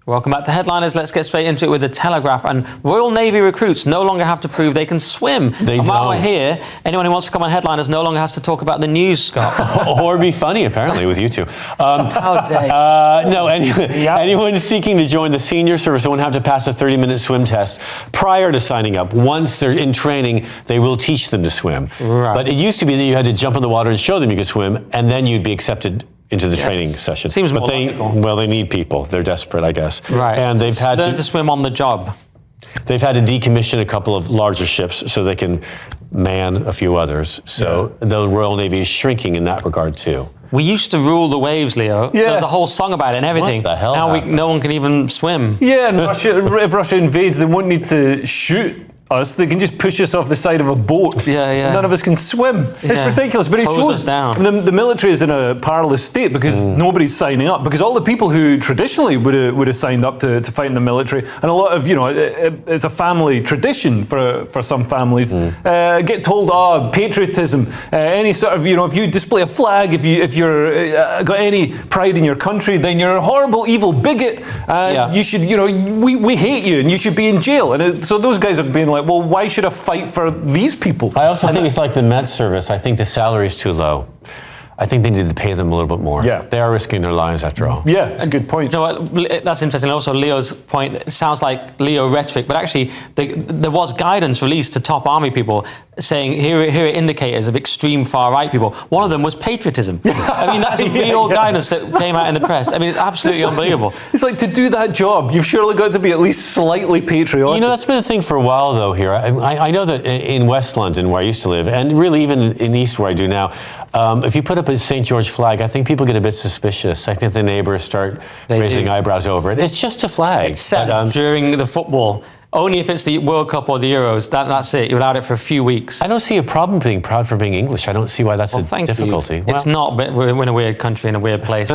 Welcome back to Headliners. Let's get straight into it with the Telegraph. And Royal Navy recruits no longer have to prove they can swim. And while we're here, anyone who wants to come on Headliners no longer has to talk about the news, Scott. Or be funny, apparently, with you two. How dare No, anyone seeking to join the senior service won't have to pass a 30-minute swim test prior to signing up. Once they're in training, they will teach them to swim. Right. But it used to be that you had to jump in the water and show them you could swim, and then you'd be accepted into the training session. Seems more logical. Well, they need people. They're desperate, I guess. Right. And they've had learn to swim on the job. They've had to decommission a couple of larger ships so they can man a few others. So the Royal Navy is shrinking in that regard too. We used to rule the waves, Leo. Yeah. There's a whole song about it and everything. What the hell now happened? no one can even swim. Yeah, and if Russia invades, they won't need to shoot us. They can just push us off the side of a boat. Yeah. None of us can swim. It's ridiculous. But it Hose shows us down. the military is in a perilous state because nobody's signing up. Because all the people who traditionally would have signed up to fight in the military, and a lot of, it's a family tradition for some families, get told, patriotism, any sort of, if you display a flag, if you're got any pride in your country, then you're a horrible, evil bigot. You should, we hate you and you should be in jail. And so those guys are being like, well, why should I fight for these people? I also think it's like the Met service. I think the salary is too low. I think they need to pay them a little bit more. Yeah. They are risking their lives after all. Yeah, it's a good point. You know what? That's interesting. Also, Leo's point, it sounds like Leo rhetoric, but actually there was guidance released to top army people saying here are indicators of extreme far-right people. One of them was patriotism. I mean, that's a real guidance that came out in the press. I mean, it's absolutely unbelievable. It's like, to do that job, you've surely got to be at least slightly patriotic. That's been a thing for a while, though, here. I know that in West London, where I used to live, and really even in East, where I do now, if you put up a St. George flag, I think people get a bit suspicious. I think the neighbors start raising eyebrows over it. It's just a flag. Except during the football. Only if it's the World Cup or the Euros. That's it. You're allowed it for a few weeks. I don't see a problem being proud for being English. I don't see why that's a difficulty. It's not, but we're in a weird country, in a weird place.